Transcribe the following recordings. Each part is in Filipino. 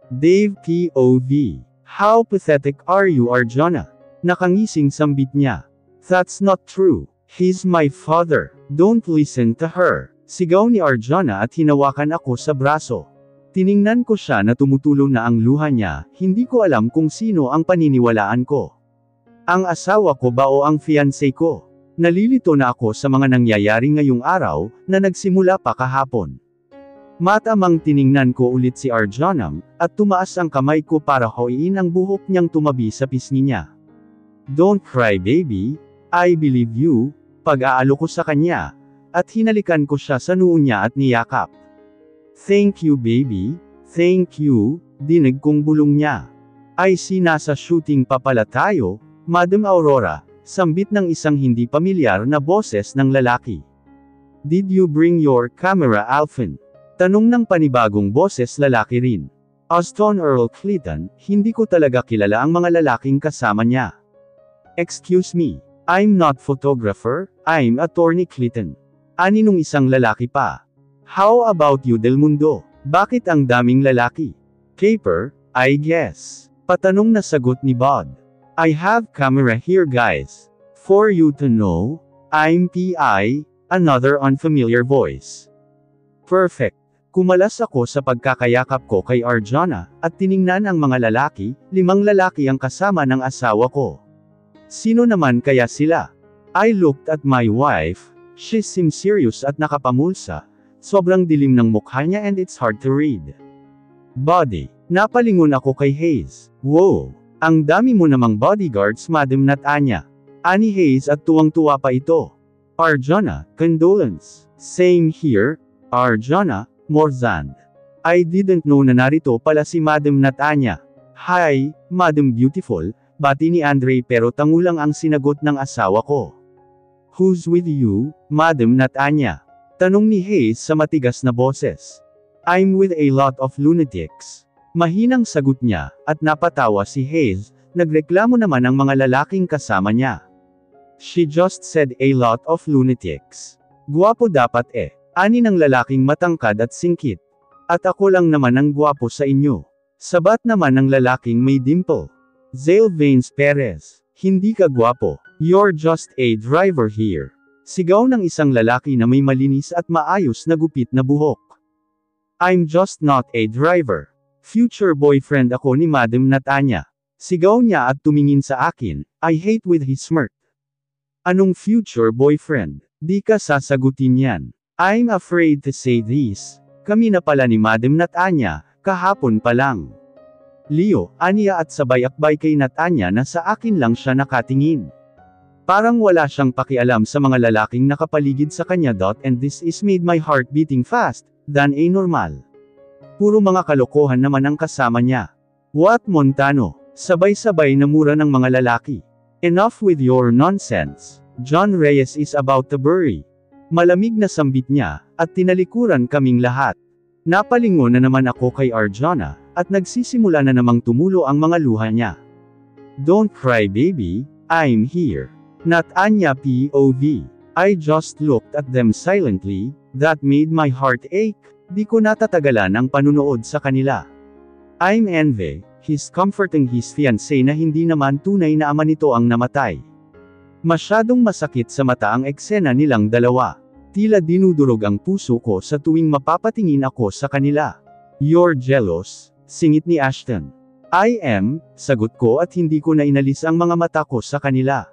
Dave POV. How pathetic are you, Arjuna? Nakangising sambit niya. That's not true. He's my father. Don't listen to her. Sigaw ni Arjuna at hinawakan ako sa braso. Tiningnan ko siya na tumutulo na ang luha niya, hindi ko alam kung sino ang paniniwalaan ko. Ang asawa ko ba o ang fiancé ko? Nalilito na ako sa mga nangyayari ngayong araw, na nagsimula pa kahapon. Matamang tiningnan ko ulit si Arjuna, at tumaas ang kamay ko para hoiin ang buhok niyang tumabi sa pisngi niya. Don't cry baby, I believe you, pag-aalo ko sa kanya, at hinalikan ko siya sa noo niya at niyakap. Thank you baby, thank you, dinig kong bulong niya. I see nasa shooting pa pala tayo, Madam Aurora, sambit ng isang hindi pamilyar na boses ng lalaki. Did you bring your camera Alvin? Tanong ng panibagong boses lalaki rin. Aston Earl Clinton, hindi ko talaga kilala ang mga lalaking kasama niya. Excuse me, I'm not photographer, I'm attorney Clinton. Ani nung isang lalaki pa. How about you Del Mundo? Bakit ang daming lalaki? Caper, I guess. Patanong na sagot ni Bod. I have camera here guys. For you to know, I'm PI, another unfamiliar voice. Perfect. Kumalas ako sa pagkakayakap ko kay Arjuna, at tiningnan ang mga lalaki, 5 lalaki ang kasama ng asawa ko. Sino naman kaya sila? I looked at my wife, she seemed serious at nakapamulsa, sobrang dilim ng mukha niya and it's hard to read. Body. Napalingon ako kay Hayes. Wow! Ang dami mo namang bodyguards Madam Natanya. Ani Hayes at tuwang-tuwa pa ito. Arjuna, condolence. Same here, Arjuna. Morzand. I didn't know na narito pala si Madam Natanya. Hi, Madam Beautiful, bati ni Andre pero tangulang ang sinagot ng asawa ko. Who's with you, Madam Natanya? Tanong ni Hayes sa matigas na boses. I'm with a lot of lunatics. Mahinang sagot niya, at napatawa si Hayes, nagreklamo naman ang mga lalaking kasama niya. She just said a lot of lunatics. Guwapo dapat eh. Ani ng lalaking matangkad at singkit. At ako lang naman ang gwapo sa inyo. Sabat naman ng lalaking may dimple. Zale Vanes Perez. Hindi ka gwapo. You're just a driver here. Sigaw ng isang lalaki na may malinis at maayos na gupit na buhok. I'm just not a driver. Future boyfriend ako ni Madam Natanya. Sigaw niya at tumingin sa akin, I hate with his smirk. Anong future boyfriend? Di ka sasagutin yan. I'm afraid to say this. Kami na pala ni Madam Natanya, kahapon pa lang. Leo, aniya at sabay-akbay kay Natanya na sa akin lang siya nakatingin. Parang wala siyang pakialam sa mga lalaking nakapaligid sa kanya. And this is made my heart beating fast, than a normal. Puro mga kalokohan naman ang kasama niya. What Montano? Sabay-sabay na mura ng mga lalaki. Enough with your nonsense. John Reyes is about to bury. Malamig na sambit niya, at tinalikuran kaming lahat. Napalingon na naman ako kay Arjuna, at nagsisimula na namang tumulo ang mga luha niya. Don't cry baby, I'm here. Natanya POV. I just looked at them silently, that made my heart ache, di ko natatagalan ang panunood sa kanila. I'm envy, he's comforting his fiancé na hindi naman tunay na ama nito ang namatay. Masyadong masakit sa mata ang eksena nilang dalawa. Tila dinudurog ang puso ko sa tuwing mapapatingin ako sa kanila. You're jealous, singit ni Ashton. I am, sagot ko at hindi ko na inalis ang mga mata ko sa kanila.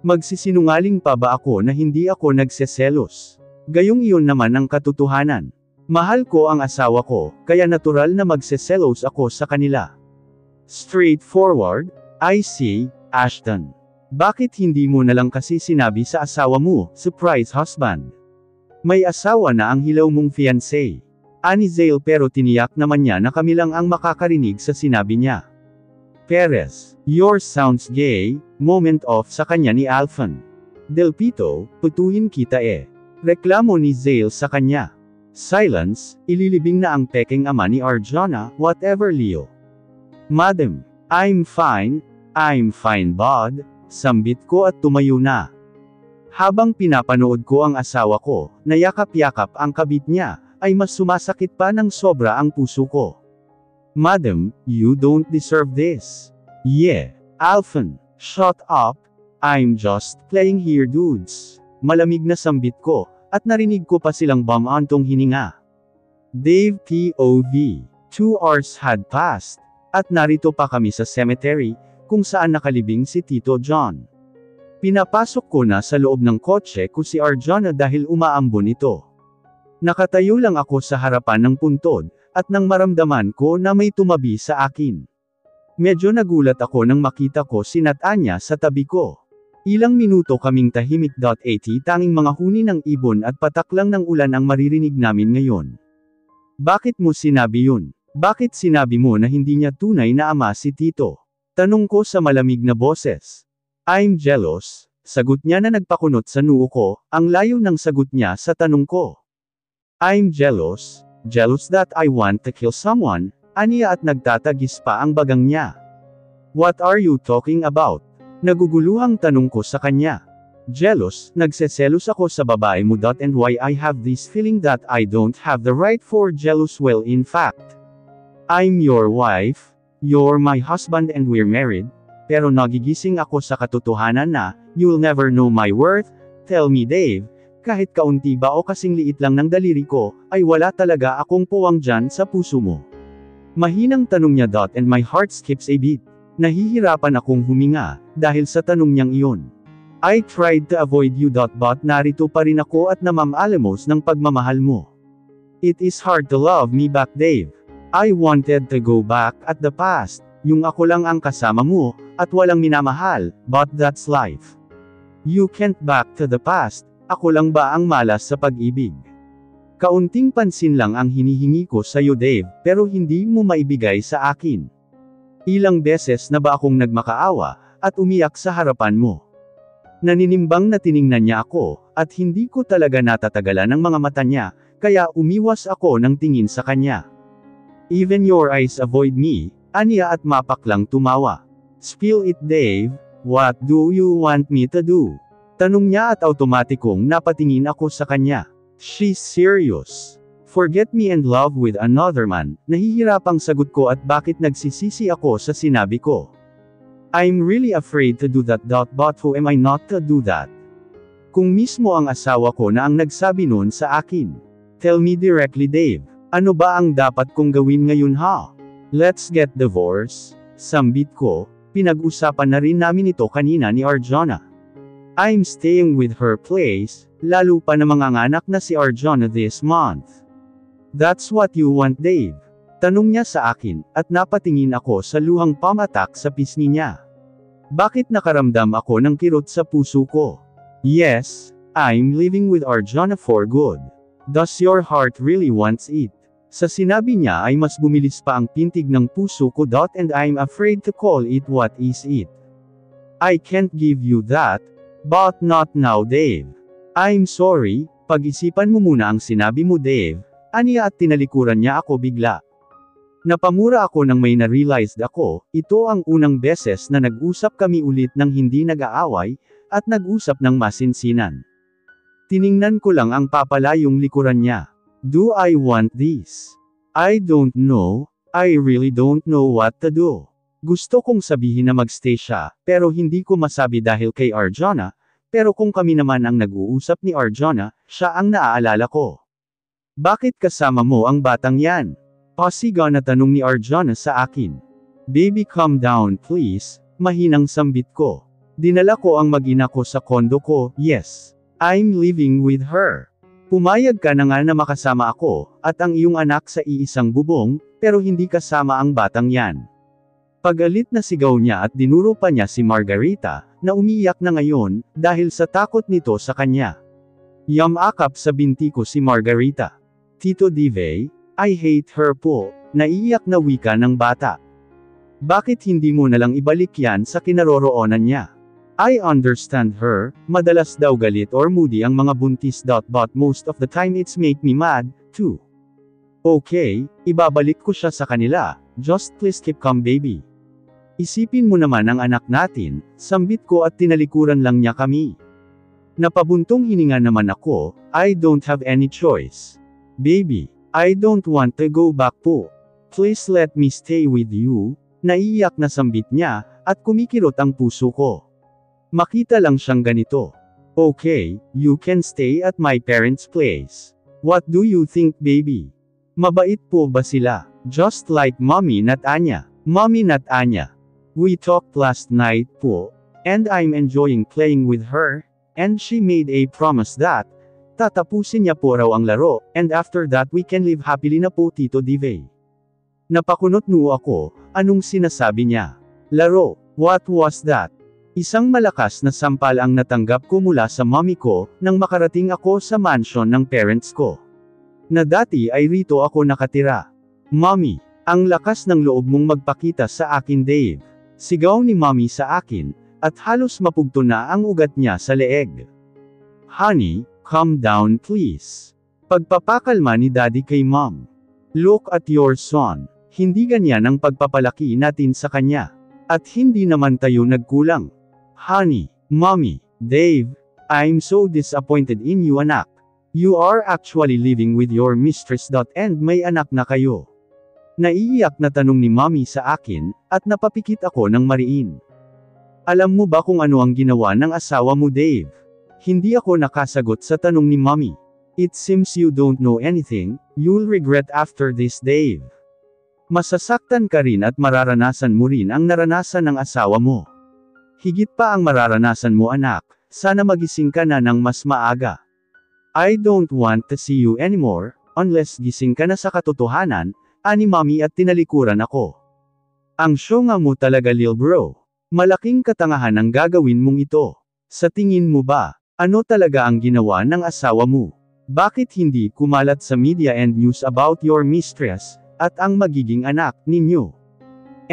Magsisinungaling pa ba ako na hindi ako nagseselos? Gayong iyon naman ang katotohanan. Mahal ko ang asawa ko, kaya natural na magseselos ako sa kanila. Straightforward, I see, Ashton. Bakit hindi mo na lang kasi sinabi sa asawa mo, surprise husband? May asawa na ang hilaw mong fiancé. Ani Zale pero tiniyak naman niya na kami lang ang makakarinig sa sinabi niya. Perez, yours sounds gay, moment off sa kanya ni Alfon. Del Pito, putuhin kita eh. Reklamo ni Zale sa kanya. Silence, ililibing na ang peking ama ni Arjuna, whatever Leo. Madam, I'm fine Bod. Sambit ko at tumayo na. Habang pinapanood ko ang asawa ko, na yakap-yakap ang kabit niya, ay mas sumasakit pa ng sobra ang puso ko. Madam, you don't deserve this. Yeah. Alphan, shut up. I'm just playing here dudes. Malamig na sambit ko, at narinig ko pa silang bumantong hininga. Dave POV. 2 hours had passed, at narito pa kami sa cemetery, kung saan nakalibing si Tito John. Pinapasok ko na sa loob ng kotse ko si Arjona dahil umaambon ito. Nakatayo lang ako sa harapan ng puntod, at nang maramdaman ko na may tumabi sa akin. Medyo nagulat ako nang makita ko si Natanya sa tabi ko. Ilang minuto kaming tahimik. Tanging mga huni ng ibon at patak lang ng ulan ang maririnig namin ngayon. Bakit mo sinabi yun? Bakit sinabi mo na hindi niya tunay na ama si Tito? Tanong ko sa malamig na boses. I'm jealous, sagot niya na nagpakunot sa noo ko, ang layo ng sagot niya sa tanong ko. I'm jealous that I want to kill someone, aniya at nagtatagis pa ang bagang niya. What are you talking about? Naguguluhang tanong ko sa kanya. Jealous, nagseselos ako sa babae mo. And why I have this feeling that I don't have the right for jealous. Well, in fact, I'm your wife, you're my husband and we're married, pero nagigising ako sa katotohanan na, you'll never know my worth. Tell me Dave, kahit kaunti ba o kasing liit lang ng daliri ko, ay wala talaga akong puwang dyan sa puso mo. Mahinang tanong niya. And my heart skips a beat. Nahihirapan akong huminga, dahil sa tanong niyang iyon. I tried to avoid you. But narito pa rin ako at namamaalamos ng pagmamahal mo. It is hard to love me back Dave. I wanted to go back at the past, yung ako lang ang kasama mo, at walang minamahal, but that's life. You can't back to the past, ako lang ba ang malas sa pag-ibig? Kaunting pansin lang ang hinihingi ko sa'yo Dave, pero hindi mo maibigay sa akin. Ilang beses na ba akong nagmakaawa, at umiyak sa harapan mo? Naninimbang na tiningnan niya ako, at hindi ko talaga natatagalan ang mga mata niya, kaya umiwas ako ng tingin sa kanya. Even your eyes avoid me, aniya at mapaklang tumawa. Spill it Dave, what do you want me to do? Tanong niya at automatikong napatingin ako sa kanya. She's serious. Forget me and love with another man, nahihirapang sagot ko at bakit nagsisisi ako sa sinabi ko. I'm really afraid to do that. But who am I not to do that? Kung mismo ang asawa ko na ang nagsabi noon sa akin. Tell me directly Dave, ano ba ang dapat kong gawin ngayon ha? Let's get divorced. Sambit ko, pinag-usapan na rin namin ito kanina ni Arjona. I'm staying with her place, lalo pa na manganganak na si Arjona this month. That's what you want Dave? Tanong niya sa akin, at napatingin ako sa luhang pamatak sa pisngi niya. Bakit nakaramdam ako ng kirot sa puso ko? Yes, I'm living with Arjona for good. Does your heart really wants it? Sa sinabi niya ay mas bumilis pa ang pintig ng puso ko. And I'm afraid to call it what is it. I can't give you that, but not now Dave. I'm sorry, pag-isipan mo muna ang sinabi mo Dave. Aniya at tinalikuran niya ako bigla. Napamura ako nang may na-realized ako, ito ang unang beses na nag-usap kami ulit ng hindi nag-aaway, at nag-usap ng masinsinan. Tiningnan ko lang ang papalayong likuran niya. Do I want this? I don't know, I really don't know what to do. Gusto kong sabihin na magstay siya, pero hindi ko masabi dahil kay Arjona, pero kung kami naman ang nag-uusap ni Arjona, siya ang naaalala ko. Bakit kasama mo ang batang yan? Pasiga na tanong ni Arjona sa akin. Baby calm down please, mahinang sambit ko. Dinala ko ang mag-ina ko sa kondo ko, yes. I'm living with her. Pumayag ka na nga na makasama ako, at ang iyong anak sa iisang bubong, pero hindi kasama ang batang yan. Pagalit na sigaw niya at dinuro pa niya si Margarita, na umiiyak na ngayon, dahil sa takot nito sa kanya. Yamakap sa binti ko si Margarita. Tito Dave, I hate her po, naiiyak na wika ng bata. Bakit hindi mo nalang ibalik yan sa kinaroroonan niya? I understand her, madalas daw galit or moody ang mga buntis. But most of the time it's make me mad, too. Okay, ibabalik ko siya sa kanila, just please keep calm baby. Isipin mo naman ang anak natin, sambit ko at tinalikuran lang niya kami. Napabuntong hininga naman ako, I don't have any choice. Baby, I don't want to go back po. Please let me stay with you. Naiiyak na sambit niya, at kumikirot ang puso ko. Makita lang siyang ganito. Okay, you can stay at my parents' place. What do you think, baby? Mabait po ba sila? Just like Mommy not Anya. Mommy not Anya. We talked last night po, and I'm enjoying playing with her, and she made a promise that, tatapusin niya po raw ang laro, and after that we can live happily na po Tito Divey. Napakunot noo ako, anong sinasabi niya? Laro, what was that? Isang malakas na sampal ang natanggap ko mula sa mommy ko, nang makarating ako sa mansion ng parents ko. Na dati ay rito ako nakatira. Mommy, ang lakas ng loob mong magpakita sa akin, Dave. Sigaw ni mommy sa akin, at halos mapugto na ang ugat niya sa leeg. Honey, calm down please. Pagpapakalma ni daddy kay mom. Look at your son. Hindi ganyan ang pagpapalaki natin sa kanya. At hindi naman tayo nagkulang. Honey, mommy, Dave, I'm so disappointed in you anak. You are actually living with your mistress. And may anak na kayo. Naiiyak na tanong ni mommy sa akin, at napapikit ako ng mariin. Alam mo ba kung ano ang ginawa ng asawa mo, Dave? Hindi ako nakasagot sa tanong ni mommy. It seems you don't know anything, you'll regret after this, Dave. Masasaktan ka rin at mararanasan mo rin ang naranasan ng asawa mo. Higit pa ang mararanasan mo anak, sana magising ka na ng mas maaga. I don't want to see you anymore, unless gising ka na sa katotohanan, ani mommy at tinalikuran ako. Ang syonga mo talaga lil bro. Malaking katangahan ang gagawin mong ito. Sa tingin mo ba, ano talaga ang ginawa ng asawa mo? Bakit hindi kumalat sa media and news about your mistress, at ang magiging anak ninyo?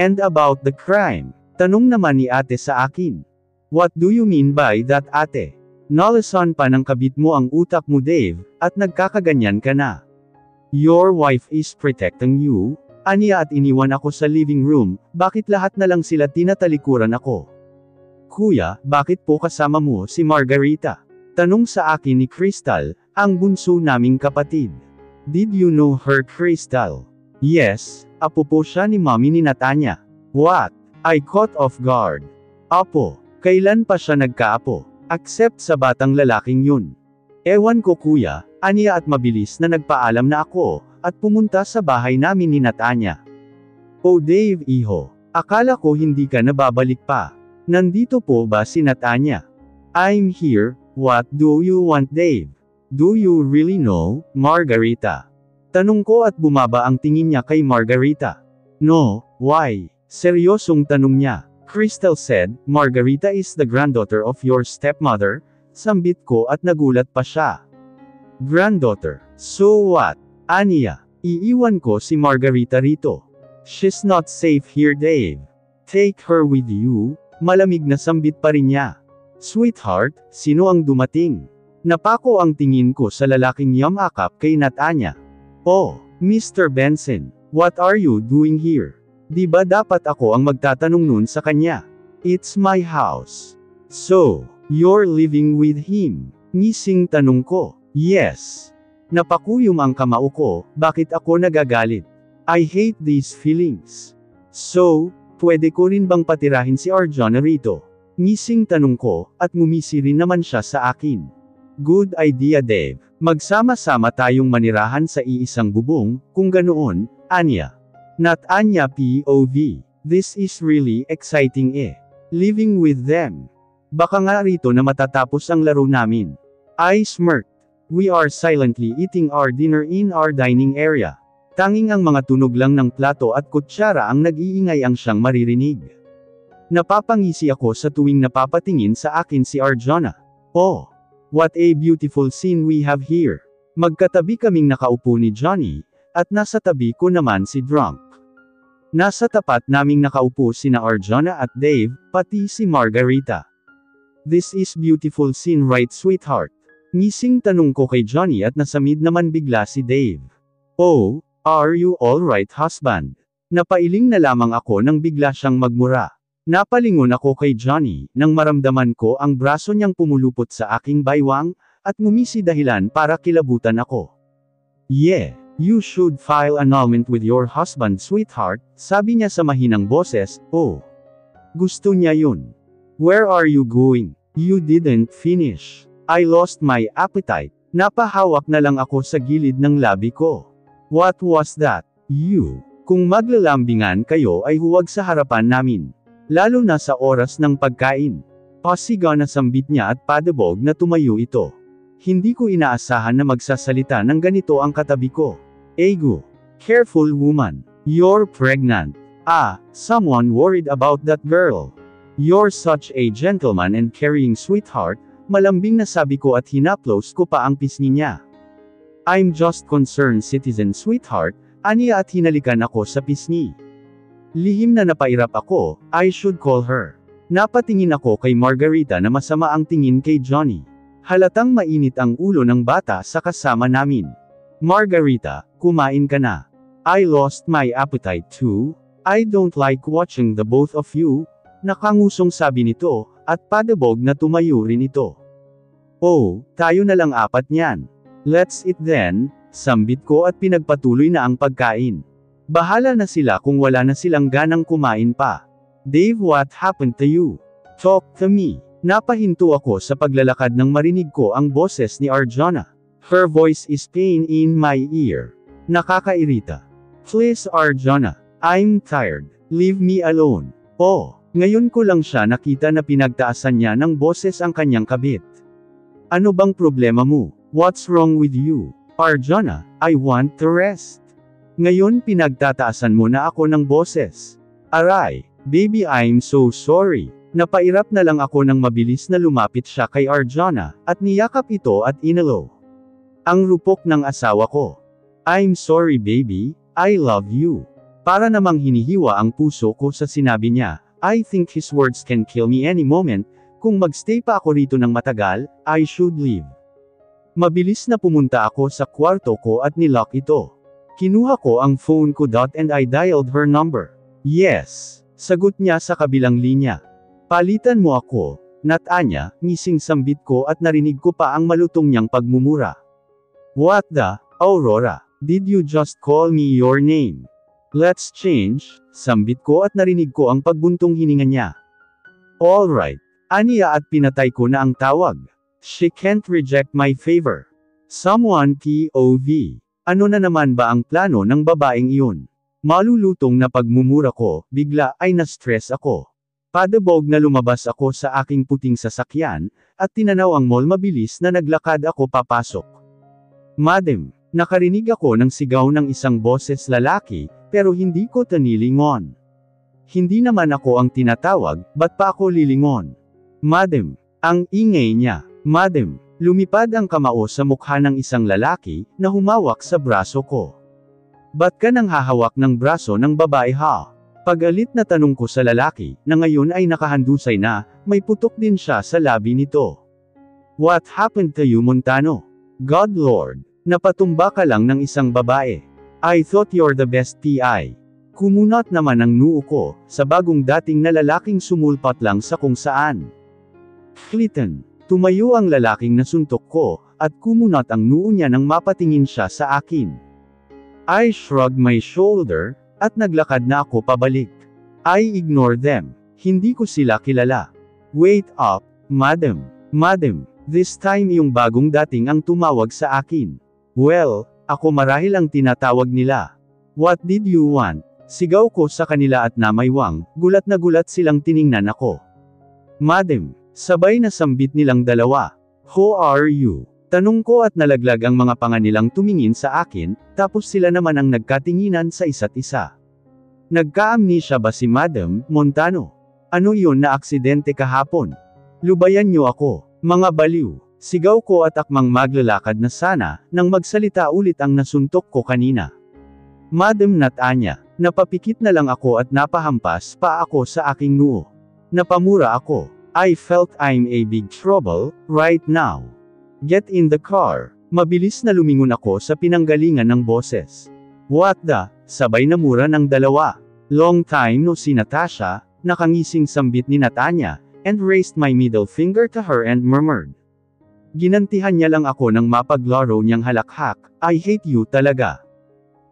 And about the crime? Tanong naman ni ate sa akin. What do you mean by that, ate? Nalasan pa ng kabit mo ang utak mo, Dave, at nagkakaganyan ka na. Your wife is protecting you? Aniya at iniwan ako sa living room, bakit lahat na lang sila tinatalikuran ako? Kuya, bakit po kasama mo si Margarita? Tanong sa akin ni Crystal, ang bunso naming kapatid. Did you know her, Crystal? Yes, apo po siya ni mommy ni Natanya. What? I caught off guard. Apo, kailan pa siya nagkaapo? Except sa batang lalaking yun. Ewan ko kuya, aniya at mabilis na nagpaalam na ako, at pumunta sa bahay namin ni Natanya. Oh Dave iho, akala ko hindi ka nababalik pa. Nandito po ba si Natanya? I'm here, what do you want Dave? Do you really know, Margarita? Tanong ko at bumaba ang tingin niya kay Margarita. No, why? Seryosong tanong niya. Crystal said, Margarita is the granddaughter of your stepmother, sambit ko at nagulat pa siya. Granddaughter, so what? Aniya, iiwan ko si Margarita rito. She's not safe here Dave. Take her with you, malamig na sambit pa rin niya. Sweetheart, sino ang dumating? Napako ang tingin ko sa lalaking yamakap kay Natanya. Oh, Mr. Benson, what are you doing here? Di ba dapat ako ang magtatanong nun sa kanya? It's my house. So, you're living with him? Ngising tanong ko. Yes. Napakuyom ang kamao ko, bakit ako nagagalit? I hate these feelings. So, pwede ko rin bang patirahin si Arjona rito? Ngising tanong ko, at ngumisi rin naman siya sa akin. Good idea Dave. Magsama-sama tayong manirahan sa iisang bubong, kung ganoon, Anya. Not Anya POV. This is really exciting Living with them. Baka nga rito na matatapos ang laro namin. I smirked. We are silently eating our dinner in our dining area. Tanging ang mga tunog lang ng plato at kutsara ang nag-iingay ang siyang maririnig. Napapangisi ako sa tuwing napapatingin sa akin si Arjona. Oh! What a beautiful scene we have here. Magkatabi kaming nakaupo ni Johnny, at nasa tabi ko naman si Drunk. Nasa tapat naming nakaupo sina Arjona at Dave, pati si Margarita. This is beautiful scene right sweetheart? Ngising tanong ko kay Johnny at nasamid naman bigla si Dave. Oh, are you alright husband? Napailing na lamang ako nang bigla siyang magmura. Napalingon ako kay Johnny, nang maramdaman ko ang braso niyang pumulupot sa aking baywang, at ngumisi dahilan para kilabutan ako. Yeah, You should file annulment with your husband, sweetheart, sabi niya sa mahinang boses. Oh. Gusto niya yun. Where are you going? You didn't finish. I lost my appetite. Napahawak na lang ako sa gilid ng labi ko. What was that? You. Kung maglalambingan kayo ay huwag sa harapan namin. Lalo na sa oras ng pagkain. Pasiga na sambit niya at padabog na tumayo ito. Hindi ko inaasahan na magsasalita ng ganito ang katabi ko. Ego. Careful woman. You're pregnant. Ah, someone worried about that girl. You're such a gentleman and caring sweetheart, malambing na sabi ko at hinaplos ko pa ang pisngi niya. I'm just concerned citizen sweetheart, aniya at hinalikan ako sa pisngi. Lihim na napairap ako, I should call her. Napatingin ako kay Margarita na masama ang tingin kay Johnny. Halatang mainit ang ulo ng bata sa kasama namin. Margarita, kumain ka na. I lost my appetite too. I don't like watching the both of you. Nakangusong sabi nito, at padabog na tumayo rin ito. Oh, tayo na lang apat niyan. Let's eat then, sambit ko at pinagpatuloy na ang pagkain. Bahala na sila kung wala na silang ganang kumain pa. Dave, what happened to you? Talk to me. Napahinto ako sa paglalakad nang marinig ko ang boses ni Arjona. Her voice is pain in my ear. Nakakairita. Please Arjona, I'm tired. Leave me alone. Oh, ngayon ko lang siya nakita na pinagtaasan niya ng boses ang kanyang kabit. Ano bang problema mo? What's wrong with you? Arjona, I want to rest. Ngayon pinagtataasan mo na ako ng boses. Aray, baby I'm so sorry. Napairap na lang ako nang mabilis na lumapit siya kay Arjona, at niyakap ito at inalo. Ang rupok ng asawa ko. I'm sorry baby, I love you. Para namang hinihiwa ang puso ko sa sinabi niya, I think his words can kill me any moment, kung magstay pa ako rito ng matagal, I should leave. Mabilis na pumunta ako sa kwarto ko at nilock ito. Kinuha ko ang phone ko and I dialed her number. Yes, sagot niya sa kabilang linya. Palitan mo ako, Natanya, ngising sambit ko at narinig ko pa ang malutong niyang pagmumura. What the, Aurora, did you just call me your name? Let's change, sambit ko at narinig ko ang pagbuntong hininga niya. Alright, aniya at pinatay ko na ang tawag. She can't reject my favor. Someone POV. Ano na naman ba ang plano ng babaeng iyon? Malulutong na pagmumura ko, bigla ay na-stress ako. Padabog na lumabas ako sa aking puting sasakyan, at tinanaw ang mall mabilis na naglakad ako papasok. Madam, nakarinig ako ng sigaw ng isang boses lalaki, pero hindi ko tanilingon. Hindi naman ako ang tinatawag, ba't pa ako lilingon? Madam, ang ingay niya. Madam, lumipad ang kamao sa mukha ng isang lalaki, na humawak sa braso ko. Ba't ka nang hahawak ng braso ng babae ha? Pagalit na tanong ko sa lalaki, na ngayon ay nakahandusay na, may putok din siya sa labi nito. What happened to you Montano? God Lord, napatumba ka lang ng isang babae. I thought you're the best PI. Kumunat naman ang noo ko, sa bagong dating na lalaking sumulpat lang sa kung saan. Clinton, tumayo ang lalaking nasuntok ko, at kumunat ang noo niya nang mapatingin siya sa akin. I shrugged my shoulder, at naglakad na ako pabalik. I ignore them. Hindi ko sila kilala. Wait up, madam. Madam, this time yung bagong dating ang tumawag sa akin. Well, ako marahil ang tinatawag nila. What did you want? Sigaw ko sa kanila at namaywang, gulat na gulat silang tiningnan ako. Madam, sabay na sambit nilang dalawa. Who are you? Tanong ko at nalaglag ang mga panga nilang tumingin sa akin, tapos sila naman ang nagkatinginan sa isa't isa. Nagka-amnesia ba si Madam Montano? Ano yun na aksidente kahapon? Lubayan niyo ako, mga baliw. Sigaw ko at akmang maglalakad na sana, nang magsalita ulit ang nasuntok ko kanina. Madam Natanya, napapikit na lang ako at napahampas pa ako sa aking noo. Napamura ako. I felt I'm a big trouble, right now. Get in the car. Mabilis na lumingon ako sa pinanggalingan ng boses. What the? Sabay na mura ng dalawa. Long time no see Natasha, nakangising sambit ni Natanya, and raised my middle finger to her and murmured. Ginantihan niya lang ako ng mapaglaro niyang halakhak, I hate you talaga.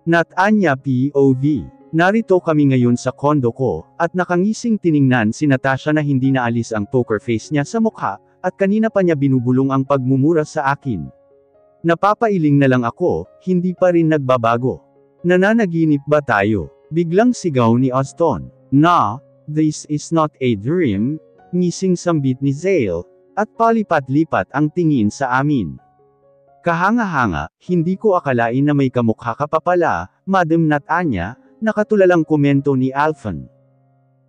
Nat Anya POV. Narito kami ngayon sa kondo ko, at nakangising tiningnan si Natasha na hindi naalis ang poker face niya sa mukha, at kanina pa niya binubulong ang pagmumura sa akin. Napapailing na lang ako, hindi pa rin nagbabago. Nananaginip ba tayo? Biglang sigaw ni Austin. Na, this is not a dream, ngising sambit ni Zale, at palipat-lipat ang tingin sa amin. Kahanga-hanga, hindi ko akalain na may kamukha ka pa pala, Madam Nat Anya, nakatulalang komento ni Alphan.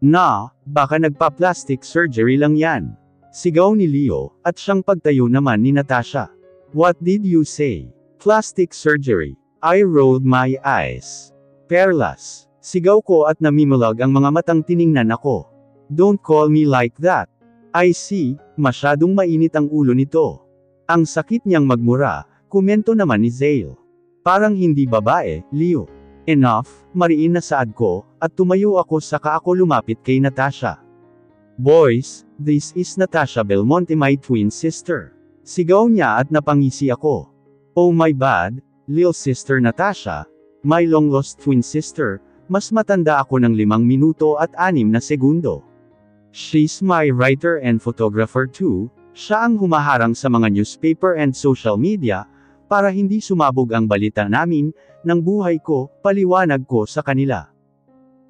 Na, baka nagpa-plastic surgery lang yan. Sigaw ni Leo, at siyang pagtayo naman ni Natasha. What did you say? Plastic surgery. I rolled my eyes. Perlas. Sigaw ko at namimulag ang mga matang tiningnan ako. Don't call me like that. I see, masyadong mainit ang ulo nito. Ang sakit niyang magmura, komento naman ni Zale. Parang hindi babae, Leo. Enough, mariin na saad ko, at tumayo ako saka ako lumapit kay Natasha. Boys, this is Natasha Belmonte, my twin sister. Sigaw niya at napangisi ako. Oh my bad, little sister Natasha, my long lost twin sister, mas matanda ako ng 5 minuto at 6 na segundo. She's my writer and photographer too, siya ang humaharang sa mga newspaper and social media, para hindi sumabog ang balita namin, ng buhay ko, paliwanag ko sa kanila.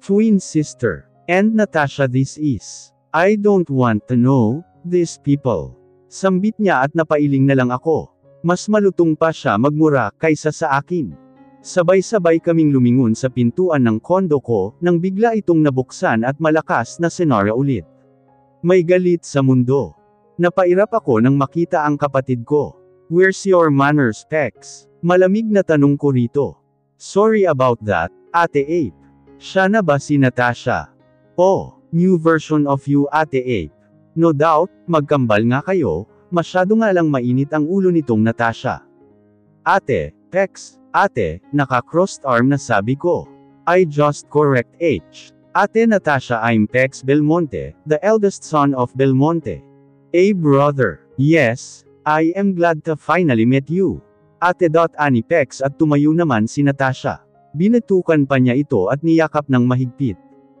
Twin sister. And Natasha this is. I don't want to know, these people. Sambit niya at napailing na lang ako. Mas malutong pa siya magmura kaysa sa akin. Sabay-sabay kaming lumingon sa pintuan ng kondo ko, nang bigla itong nabuksan at malakas na senaryo ulit. May galit sa mundo. Napairap ako nang makita ang kapatid ko. Where's your manners, Pex? Malamig na tanong ko rito. Sorry about that, Ate Ape. Siya na ba si Natasha? Oh, new version of you, Ate Ape. No doubt, magkambal nga kayo, masyado nga lang mainit ang ulo nitong Natasha. Ate, Pex, ate, naka-crossed arm na sabi ko. I just correct H. Ate Natasha, I'm Pex Belmonte, the eldest son of Belmonte. A brother. Yes, I am glad to finally meet you. Ate. Ani Pex at tumayo naman si Natasha. Binatukan pa niya ito at niyakap ng mahigpit.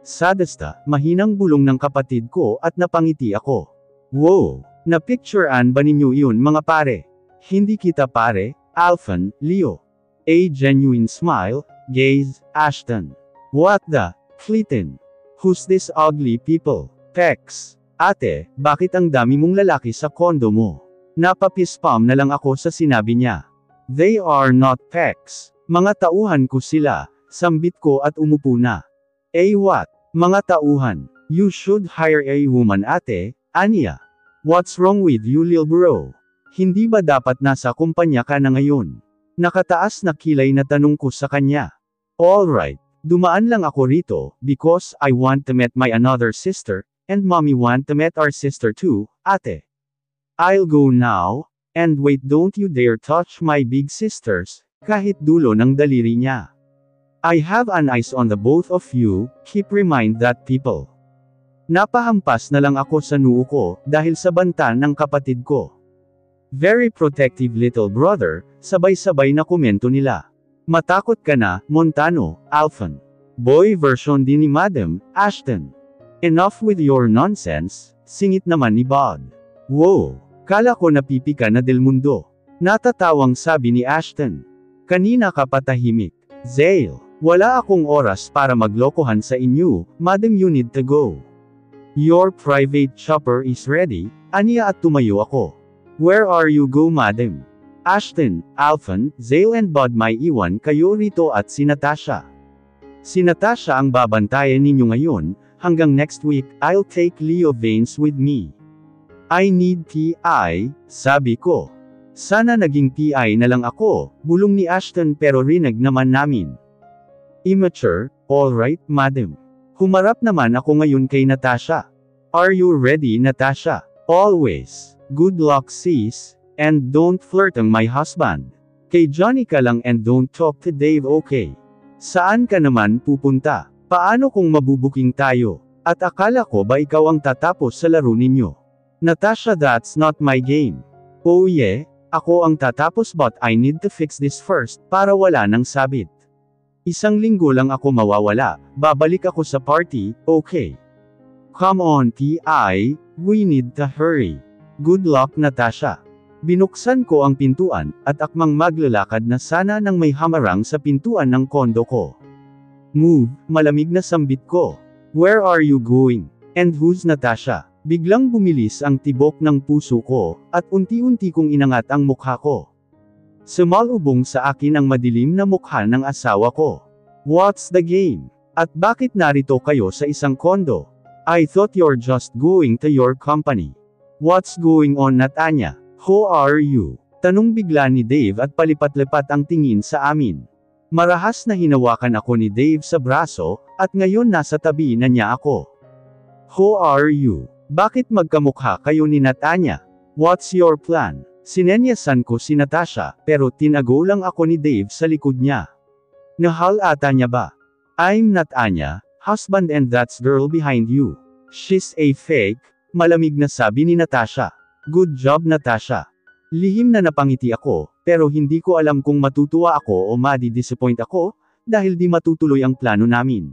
Sadasta, mahinang bulong ng kapatid ko at napangiti ako. Wow! Napicturean ba ninyo iyon mga pare? Hindi kita pare, Alphan, Leo. A genuine smile, gaze, Ashton. What the? Fleetin. Who's this ugly people? Pex. Ate, bakit ang dami mong lalaki sa kondo mo? Napapispam na lang ako sa sinabi niya. They are not Pex. Mga tauhan ko sila, sambit ko at umupo na. What? Mga tauhan. You should hire a woman, ate, Anya. What's wrong with you, lil bro? Hindi ba dapat nasa kumpanya ka na ngayon? Nakataas na kilay na tanong ko sa kanya. Alright, dumaan lang ako rito, because I want to meet my another sister, and mommy want to meet our sister too, ate. I'll go now, and wait, don't you dare touch my big sisters, kahit dulo ng daliri niya. I have an eyes on the both of you, keep remind that people. Napahampas na lang ako sa noo ko, dahil sa banta ng kapatid ko. Very protective little brother, sabay-sabay na komento nila. Matakot ka na, Montano, Alphan. Boy version din ni Madam Ashton. Enough with your nonsense, singit naman ni Bod. Wow! Kala ko napipika na del mundo. Natatawang sabi ni Ashton. Kanina ka patahimik. Zale, wala akong oras para maglokohan sa inyo, Madam, you need to go. Your private chopper is ready, aniya at tumayo ako. Where are you go, Madam? Ashton, Alphan, Zale and Bod, may iwan kayo rito at si Natasha. Si Natasha ang babantayan ninyo ngayon, hanggang next week, I'll take Leo Vanes with me. I need PI, sabi ko. Sana naging PI na lang ako, bulong ni Ashton pero rinig naman namin. Immature, alright, Madam. Humarap naman ako ngayon kay Natasha. Are you ready, Natasha? Always. Good luck, sis. And don't flirt ang my husband. Kay Johnny ka lang and don't talk to Dave, okay? Saan ka naman pupunta? Paano kung mabubuking tayo? At akala ko ba ikaw ang tatapos sa laro ninyo? Natasha, that's not my game. Oh yeah, ako ang tatapos but I need to fix this first, para wala nang sabit. Isang linggo lang ako mawawala, babalik ako sa party, okay? Come on T.I., we need to hurry. Good luck Natasha. Binuksan ko ang pintuan, at akmang maglalakad na sana nang may hamarang sa pintuan ng kondo ko. Move, malamig na sambit ko. Where are you going? And who's Natasha? Biglang bumilis ang tibok ng puso ko, at unti-unti kong inangat ang mukha ko. Sumalubong sa akin ang madilim na mukha ng asawa ko. What's the game? At bakit narito kayo sa isang kondo? I thought you're just going to your company. What's going on Natanya? Who are you? Tanong bigla ni Dave at palipat-lipat ang tingin sa amin. Marahas na hinawakan ako ni Dave sa braso, at ngayon nasa tabi na niya ako. Who are you? Bakit magkamukha kayo ni Natanya? What's your plan? Sinenyasan ko si Natasha, pero tinago lang ako ni Dave sa likod niya. Nahal ata niya ba? I'm Natanya, husband and that's girl behind you. She's a fake, malamig na sabi ni Natasha. Good job Natasha. Lihim na napangiti ako, pero hindi ko alam kung matutuwa ako o madi-disappoint ako, dahil di matutuloy ang plano namin.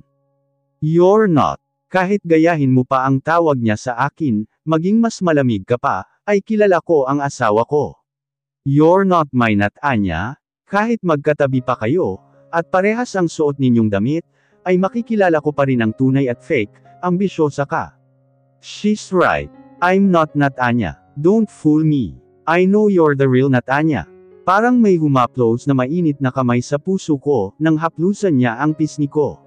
You're not. Kahit gayahin mo pa ang tawag niya sa akin, maging mas malamig ka pa, ay kilala ko ang asawa ko. You're not my Natanya, kahit magkatabi pa kayo, at parehas ang suot ninyong damit, ay makikilala ko pa rin ang tunay at fake, ambisyosa ka. She's right. I'm not Natanya. Don't fool me. I know you're the real Natanya. Parang may humaplos na mainit na kamay sa puso ko, nang haplusan niya ang pisngi ko.